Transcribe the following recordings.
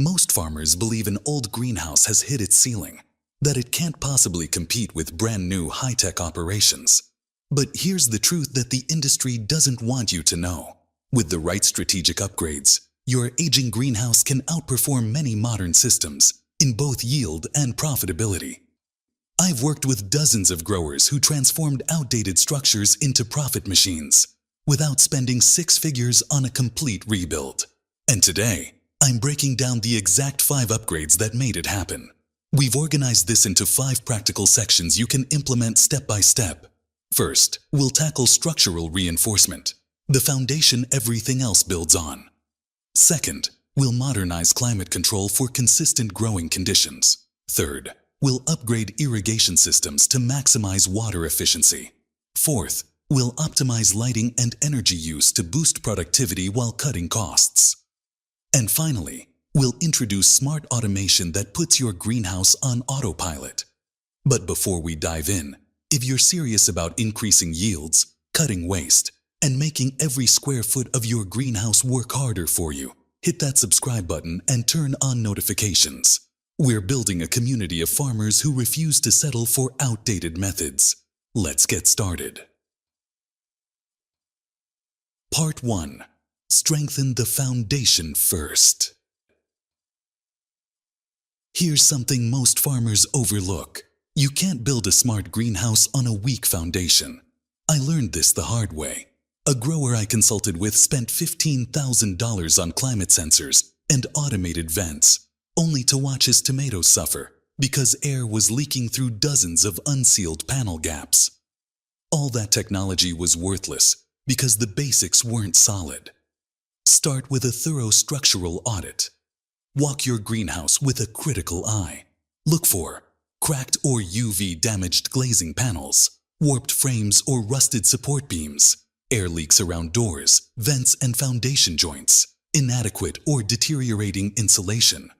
Most farmers believe an old greenhouse has hit its ceiling, that it can't possibly compete with brand new high-tech operations. But here's the truth that the industry doesn't want you to know. With the right strategic upgrades, your aging greenhouse can outperform many modern systems in both yield and profitability. I've worked with dozens of growers who transformed outdated structures into profit machines without spending six figures on a complete rebuild. And today, I'm breaking down the exact 5 upgrades that made it happen. We've organized this into 5 practical sections you can implement step by step. First, we'll tackle structural reinforcement, the foundation everything else builds on. Second, we'll modernize climate control for consistent growing conditions. Third, we'll upgrade irrigation systems to maximize water efficiency. Fourth, we'll optimize lighting and energy use to boost productivity while cutting costs. And finally, we'll introduce smart automation that puts your greenhouse on autopilot. But before we dive in, if you're serious about increasing yields, cutting waste, and making every square foot of your greenhouse work harder for you, hit that subscribe button and turn on notifications. We're building a community of farmers who refuse to settle for outdated methods. Let's get started. Part 1. Strengthen the foundation first. Here's something most farmers overlook. You can't build a smart greenhouse on a weak foundation. I learned this the hard way. A grower I consulted with spent $15,000 on climate sensors and automated vents, only to watch his tomatoes suffer because air was leaking through dozens of unsealed panel gaps. All that technology was worthless because the basics weren't solid. Start with a thorough structural audit. Walk your greenhouse with a critical eye. Look for cracked or UV-damaged glazing panels, warped frames or rusted support beams, air leaks around doors, vents and foundation joints, inadequate or deteriorating insulation.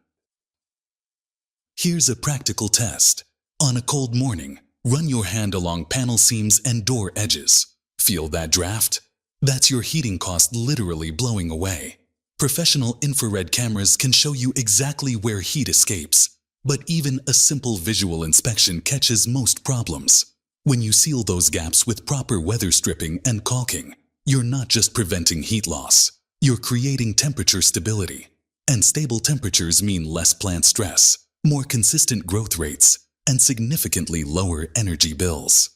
Here's a practical test. On a cold morning, run your hand along panel seams and door edges. Feel that draft? That's your heating cost literally blowing away. Professional infrared cameras can show you exactly where heat escapes, but even a simple visual inspection catches most problems. When you seal those gaps with proper weather stripping and caulking, you're not just preventing heat loss, you're creating temperature stability. And stable temperatures mean less plant stress, more consistent growth rates, and significantly lower energy bills.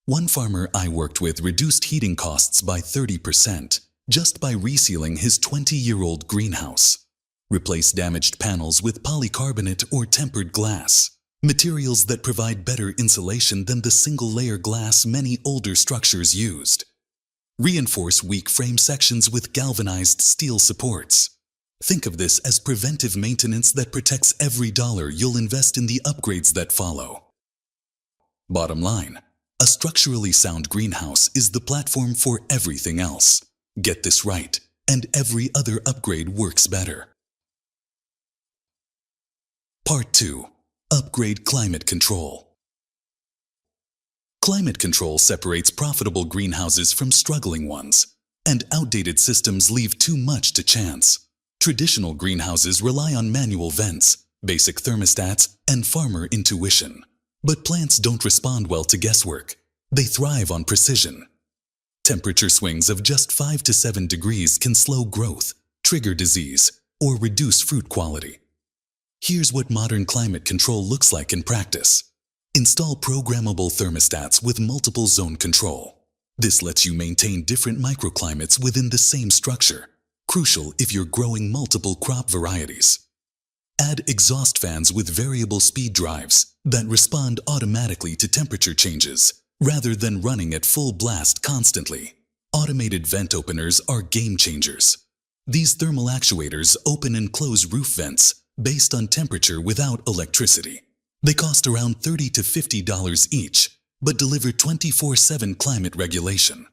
One farmer I worked with reduced heating costs by 30% just by resealing his 20-year-old greenhouse. Replace damaged panels with polycarbonate or tempered glass, materials that provide better insulation than the single-layer glass many older structures used. Reinforce weak frame sections with galvanized steel supports. Think of this as preventive maintenance that protects every dollar you'll invest in the upgrades that follow. Bottom line, a structurally sound greenhouse is the platform for everything else. Get this right, and every other upgrade works better. Part 2. Upgrade climate control. Climate control separates profitable greenhouses from struggling ones, and outdated systems leave too much to chance. Traditional greenhouses rely on manual vents, basic thermostats, and farmer intuition. But plants don't respond well to guesswork. They thrive on precision. Temperature swings of just 5 to 7 degrees can slow growth, trigger disease, or reduce fruit quality. Here's what modern climate control looks like in practice. Install programmable thermostats with multiple zone control. This lets you maintain different microclimates within the same structure, crucial if you're growing multiple crop varieties. Add exhaust fans with variable speed drives that respond automatically to temperature changes, rather than running at full blast constantly. Automated vent openers are game changers. These thermal actuators open and close roof vents based on temperature without electricity. They cost around $30 to $50 each, but deliver 24/7 climate regulation.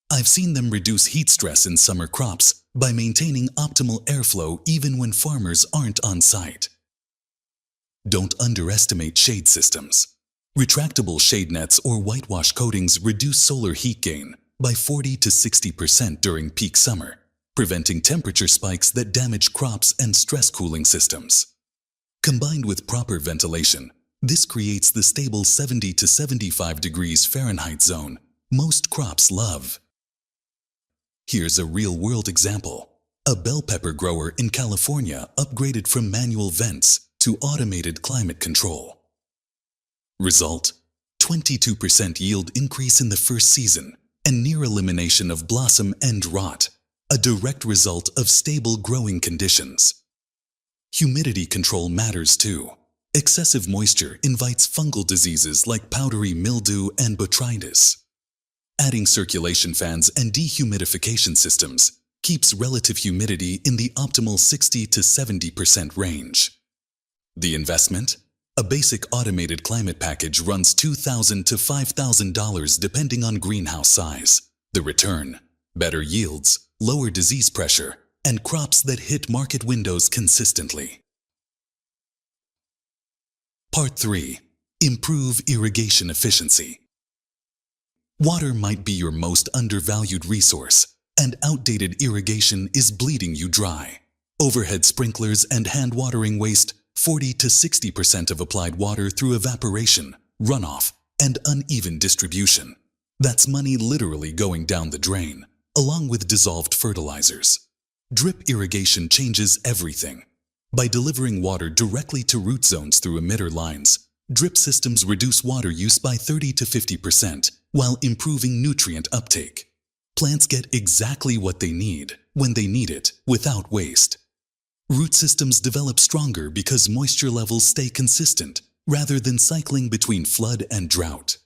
I've seen them reduce heat stress in summer crops by maintaining optimal airflow even when farmers aren't on site. Don't underestimate shade systems. Retractable shade nets or whitewash coatings reduce solar heat gain by 40 to 60% during peak summer, preventing temperature spikes that damage crops and stress cooling systems. Combined with proper ventilation, this creates the stable 70 to 75 degrees Fahrenheit zone most crops love. Here's a real-world example. A bell pepper grower in California upgraded from manual vents to automated climate control. Result: 22% yield increase in the first season and near elimination of blossom end rot, a direct result of stable growing conditions. Humidity control matters too. Excessive moisture invites fungal diseases like powdery mildew and botrytis. Adding circulation fans and dehumidification systems keeps relative humidity in the optimal 60 to 70% range. The investment? A basic automated climate package runs $2,000 to $5,000 depending on greenhouse size. The return? Better yields, lower disease pressure, and crops that hit market windows consistently. Part 3. Improve irrigation efficiency. Water might be your most undervalued resource, and outdated irrigation is bleeding you dry. Overhead sprinklers and hand watering waste 40 to 60% of applied water through evaporation, runoff, and uneven distribution. That's money literally going down the drain, along with dissolved fertilizers. Drip irrigation changes everything. By delivering water directly to root zones through emitter lines, drip systems reduce water use by 30 to 50% while improving nutrient uptake. Plants get exactly what they need when they need it without waste. Root systems develop stronger because moisture levels stay consistent rather than cycling between flood and drought.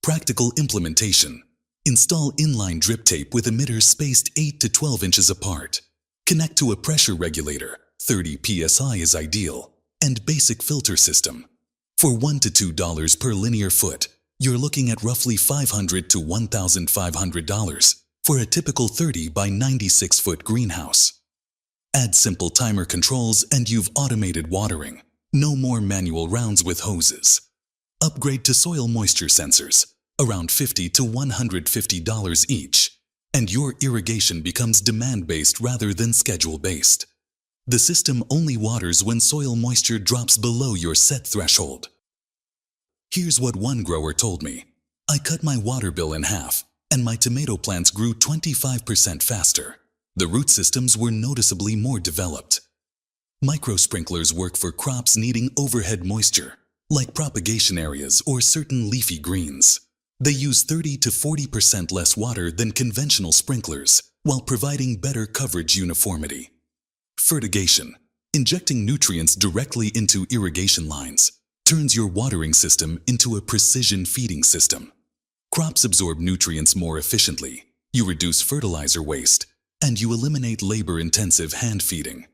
Practical implementation. Install inline drip tape with emitters spaced 8 to 12 inches apart. Connect to a pressure regulator, 30 psi is ideal, and basic filter system. For $1 to $2 per linear foot, you're looking at roughly $500 to $1,500 for a typical 30 by 96 foot greenhouse. Add simple timer controls and you've automated watering. No more manual rounds with hoses. Upgrade to soil moisture sensors, around $50 to $150 each, and your irrigation becomes demand-based rather than schedule-based. The system only waters when soil moisture drops below your set threshold. Here's what one grower told me. I cut my water bill in half, and my tomato plants grew 25% faster. The root systems were noticeably more developed. Micro-sprinklers work for crops needing overhead moisture, like propagation areas or certain leafy greens. They use 30 to 40% less water than conventional sprinklers, while providing better coverage uniformity. Fertigation, injecting nutrients directly into irrigation lines, turns your watering system into a precision feeding system. Crops absorb nutrients more efficiently, you reduce fertilizer waste, and you eliminate labor-intensive hand feeding.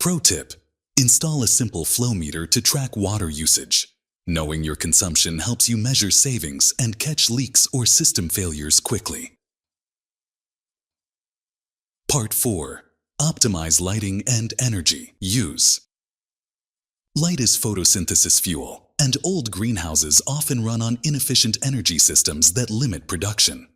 Pro tip: install a simple flow meter to track water usage. Knowing your consumption helps you measure savings and catch leaks or system failures quickly. Part 4. Optimize lighting and energy use. Light is photosynthesis fuel, and old greenhouses often run on inefficient energy systems that limit production.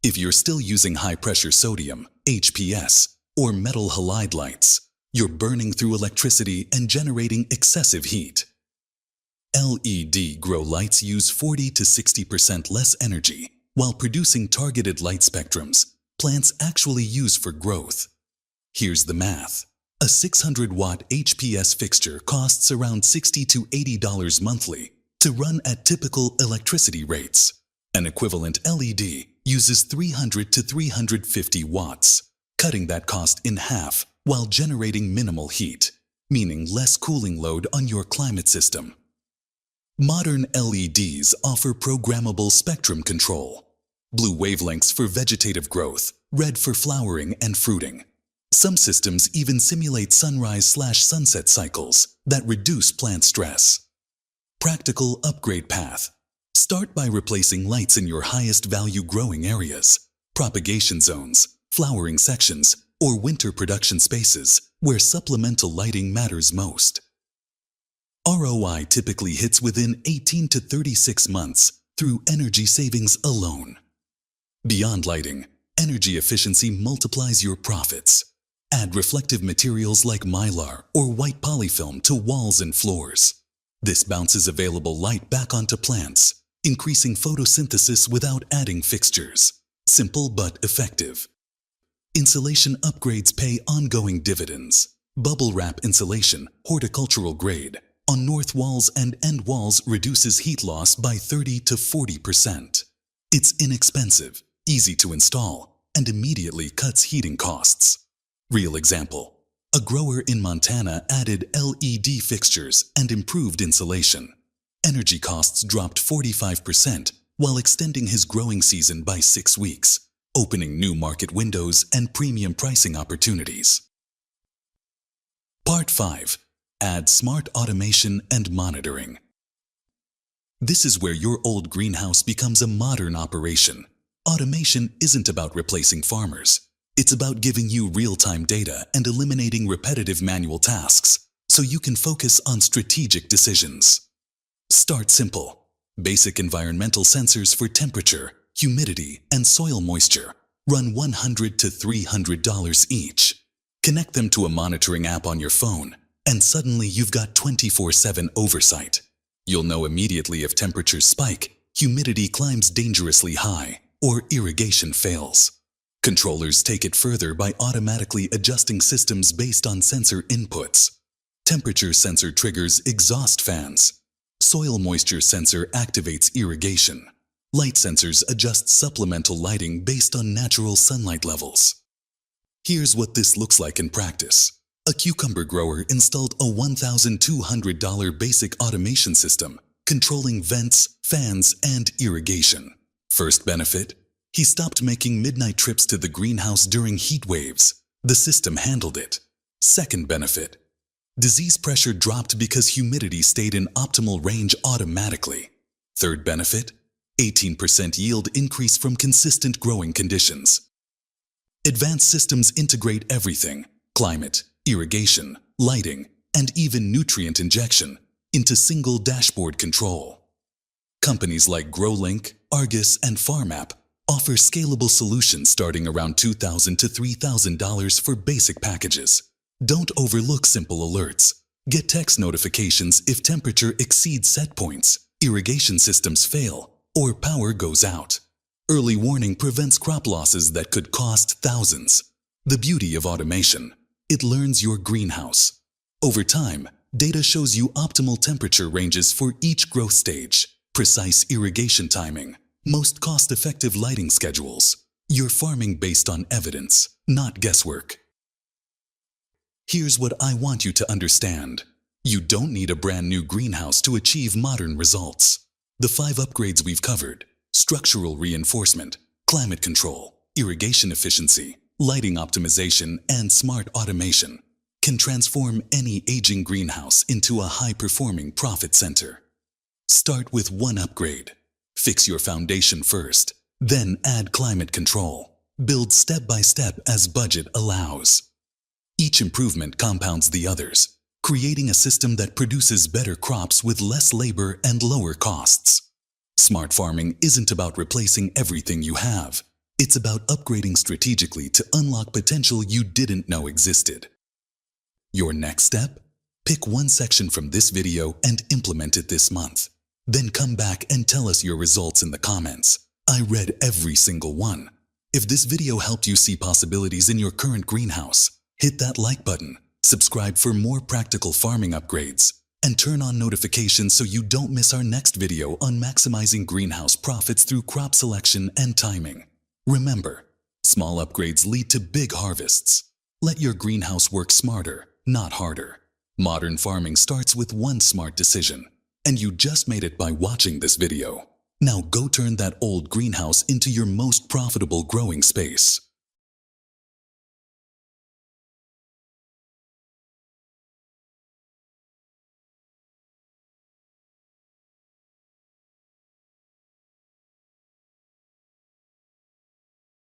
If you're still using high-pressure sodium, HPS, or metal halide lights, you're burning through electricity and generating excessive heat. LED grow lights use 40 to 60% less energy while producing targeted light spectrums plants actually use for growth. Here's the math. A 600-watt HPS fixture costs around $60 to $80 monthly to run at typical electricity rates. An equivalent LED uses 300 to 350 watts, cutting that cost in half while generating minimal heat, meaning less cooling load on your climate system. Modern LEDs offer programmable spectrum control. Blue wavelengths for vegetative growth, red for flowering and fruiting. Some systems even simulate sunrise/sunset cycles that reduce plant stress. Practical upgrade path. Start by replacing lights in your highest value growing areas, propagation zones, flowering sections, or winter production spaces where supplemental lighting matters most. ROI typically hits within 18 to 36 months through energy savings alone. Beyond lighting, Energy efficiency multiplies your profits. Add reflective materials like mylar or white polyfilm to walls and floors. This bounces available light back onto plants, increasing photosynthesis without adding fixtures. Simple but effective. Insulation upgrades pay ongoing dividends. Bubble wrap insulation, horticultural grade, on north walls and end walls reduces heat loss by 30 to 40%. It's inexpensive, easy to install, and immediately cuts heating costs. Real example. A grower in Montana added LED fixtures and improved insulation. Energy costs dropped 45% while extending his growing season by 6 weeks, opening new market windows and premium pricing opportunities. Part 5. Add smart automation and monitoring. This is where your old greenhouse becomes a modern operation. Automation isn't about replacing farmers. It's about giving you real-time data and eliminating repetitive manual tasks so you can focus on strategic decisions. Start simple. Basic environmental sensors for temperature, humidity, and soil moisture run $100 to $300 each. Connect them to a monitoring app on your phone, and suddenly you've got 24/7 oversight. You'll know immediately if temperatures spike, humidity climbs dangerously high, or irrigation fails. Controllers take it further by automatically adjusting systems based on sensor inputs. Temperature sensor triggers exhaust fans. Soil moisture sensor activates irrigation. Light sensors adjust supplemental lighting based on natural sunlight levels. Here's what this looks like in practice. A cucumber grower installed a $1,200 basic automation system, controlling vents, fans, and irrigation. First benefit? He stopped making midnight trips to the greenhouse during heat waves. The system handled it. Second benefit? Disease pressure dropped because humidity stayed in optimal range automatically. Third benefit? 18% yield increase from consistent growing conditions. Advanced systems integrate everything: climate, irrigation, lighting, and even nutrient injection into single dashboard control. Companies like GrowLink, Argus, and FarmApp offer scalable solutions starting around $2,000 to $3,000 for basic packages. Don't overlook simple alerts. Get text notifications if temperature exceeds set points, irrigation systems fail, or power goes out. Early warning prevents crop losses that could cost thousands. The beauty of automation: it learns your greenhouse. Over time, data shows you optimal temperature ranges for each growth stage, precise irrigation timing, most cost-effective lighting schedules. You're farming based on evidence, not guesswork. Here's what I want you to understand. You don't need a brand new greenhouse to achieve modern results. The 5 upgrades we've covered: structural reinforcement, climate control, irrigation efficiency, lighting optimization, and smart automation can transform any aging greenhouse into a high-performing profit center. Start with one upgrade. Fix your foundation first, then add climate control. Build step by step as budget allows. Each improvement compounds the others, creating a system that produces better crops with less labor and lower costs. Smart farming isn't about replacing everything you have. It's about upgrading strategically to unlock potential you didn't know existed. Your next step? Pick one section from this video and implement it this month. Then come back and tell us your results in the comments. I read every single one. If this video helped you see possibilities in your current greenhouse, hit that like button, subscribe for more practical farming upgrades, and turn on notifications so you don't miss our next video on maximizing greenhouse profits through crop selection and timing. Remember, small upgrades lead to big harvests. Let your greenhouse work smarter, not harder. Modern farming starts with one smart decision, and you just made it by watching this video. Now go turn that old greenhouse into your most profitable growing space.